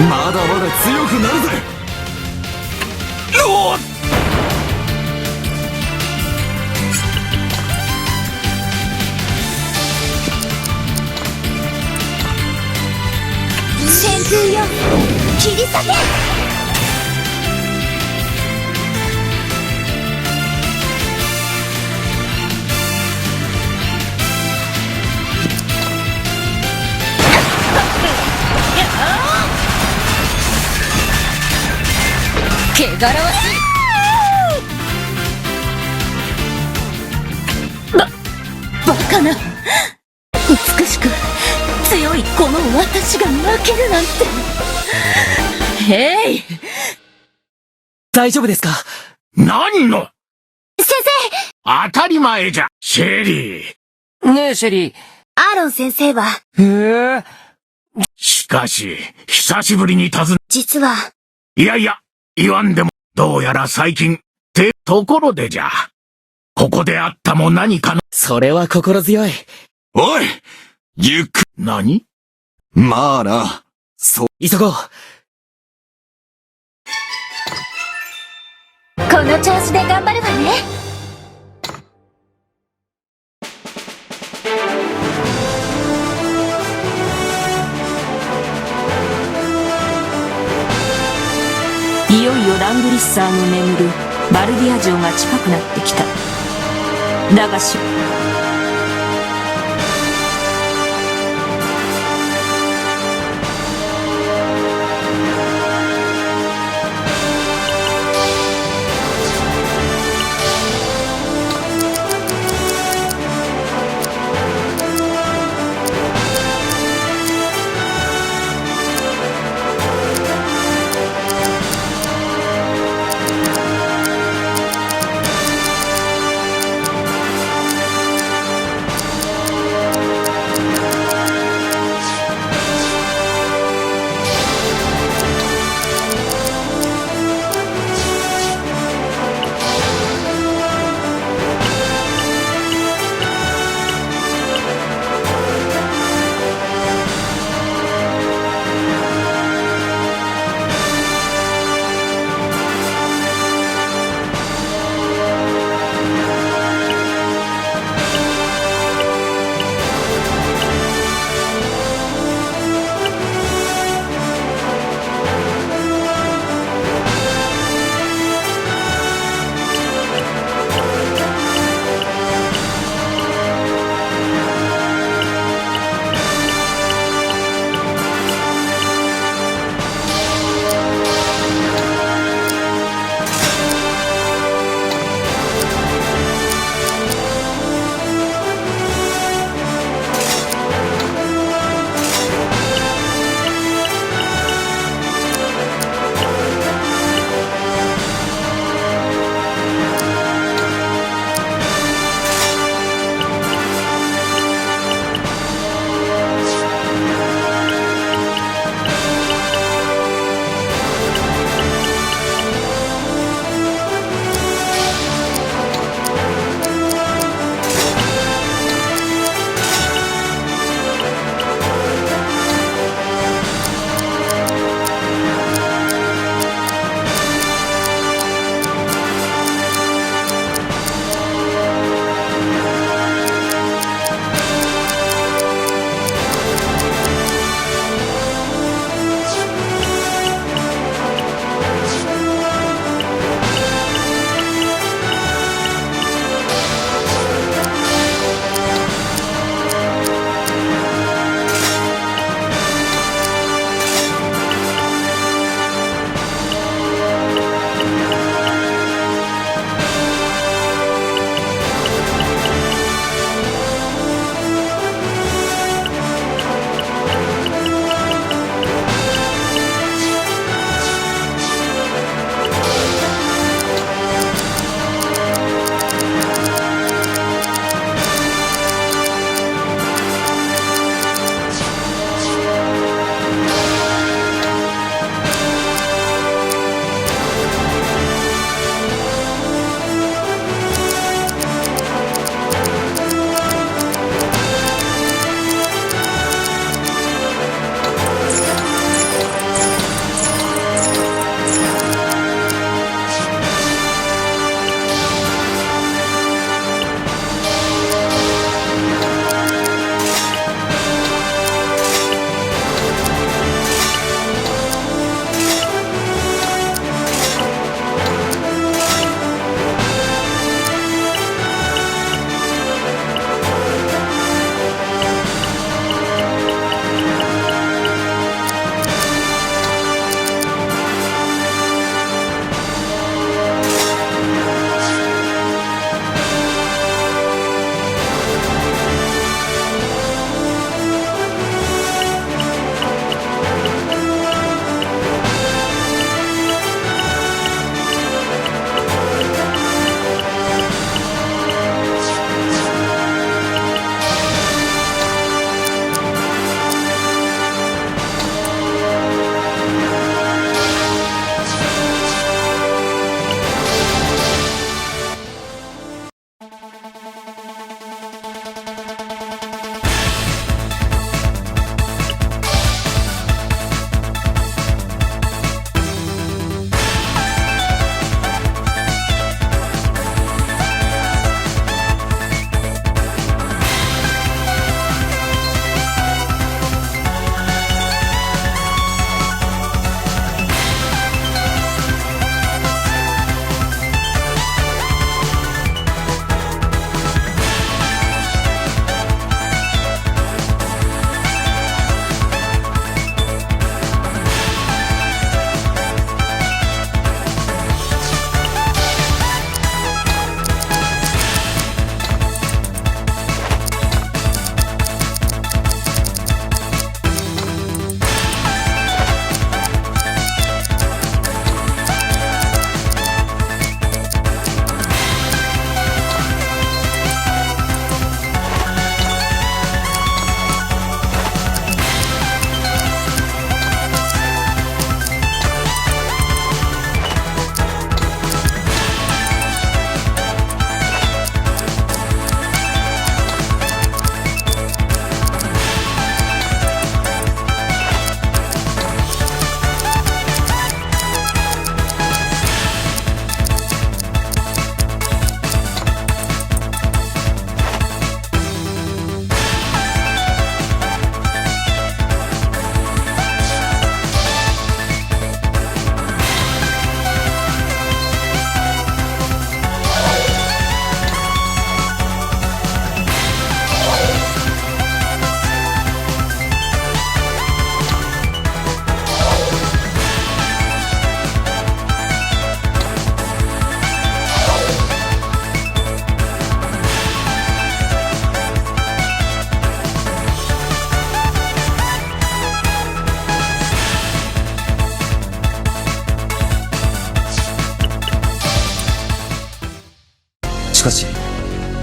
まだまだ強くなるぜ。旋風よ、切り裂け。汚らわしい。バカな。美しく強いこの私が負けるなんて。へい。大丈夫ですか？何の？先当たり前じゃ、シェリー。ねえ、シェリー。生、アーロン先生は、へえ。しかし、久しぶりに実は、いやいや、言わんでも、どうやら最近、ってところでじゃ。ここであったも何かの。それは心強い。おい！何？まあな。急ごう。この調子で頑張るわね。いよいよラングリッサーの眠るバルディア城が近くなってきた。だが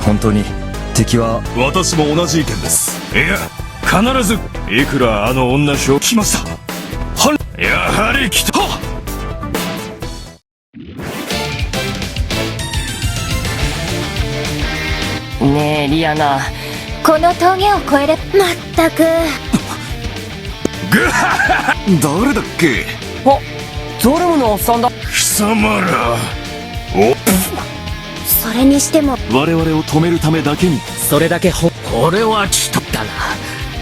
本当に敵は。私も同じ意見です。いや、必ず、いくらあの女将来ました。やはり来た。ねえリアナ、この峠を越えれ、まったく。誰だっけ？ゾルムのおっさんだ。貴様ら。それにしても、我々を止めるためだけに。それだけこれはちとだな。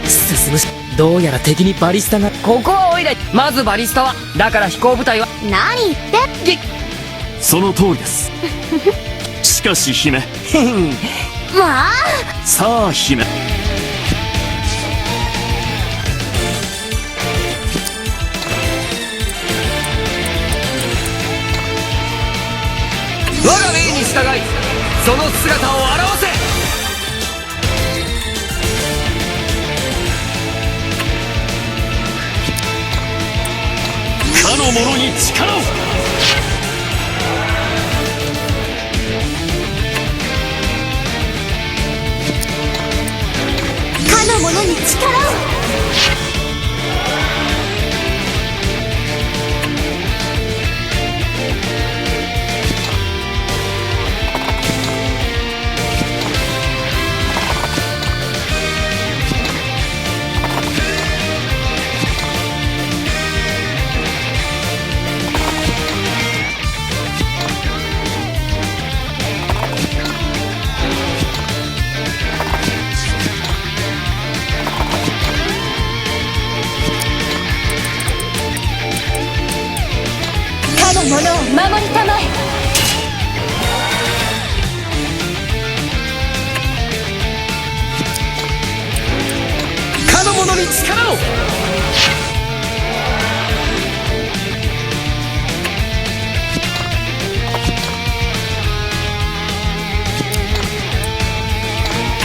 進むし、どうやら敵にバリスタが。ここはおいら。まずバリスタは、だから飛行部隊は。何言ってその通りです。しかし姫。まあさあ姫。我が命に従い、その姿を現せ。かの者に力を。かの者に力を。かの者を守りたまえ。かの者に力を。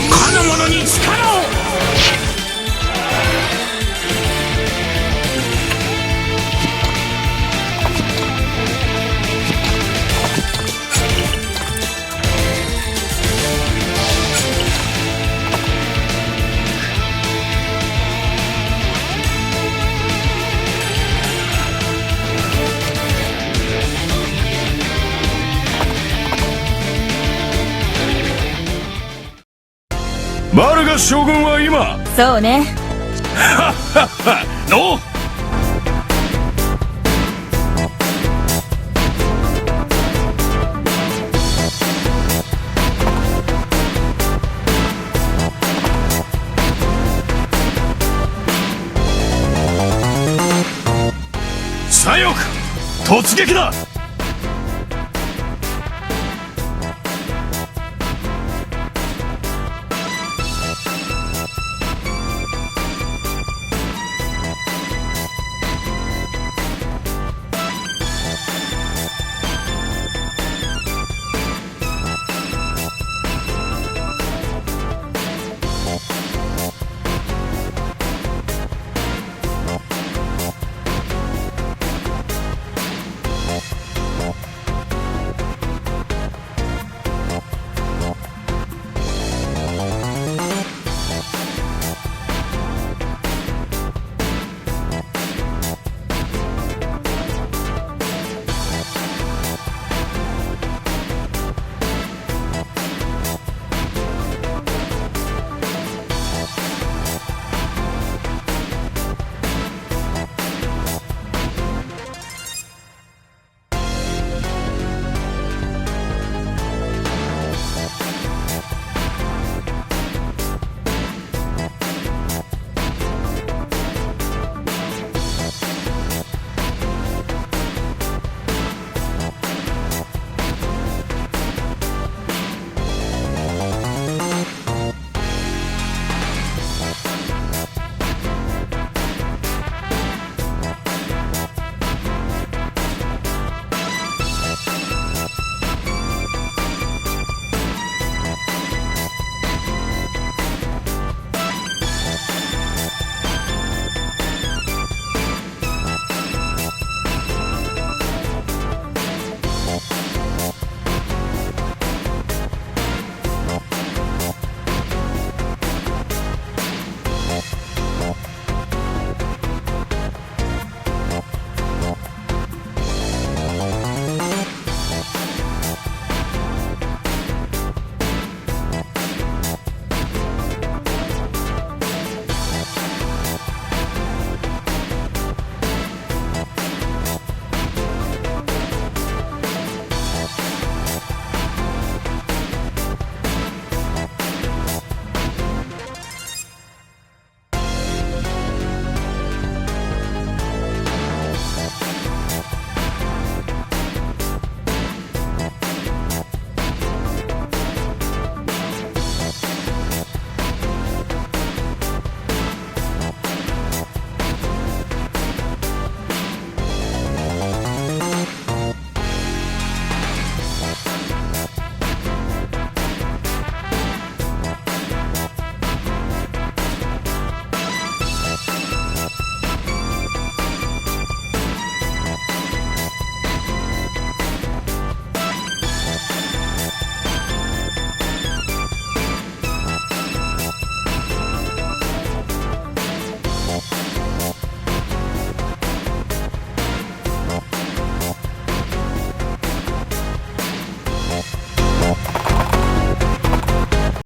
かの者に力を。マルガ将軍は今。そうね。の左翼突撃だ。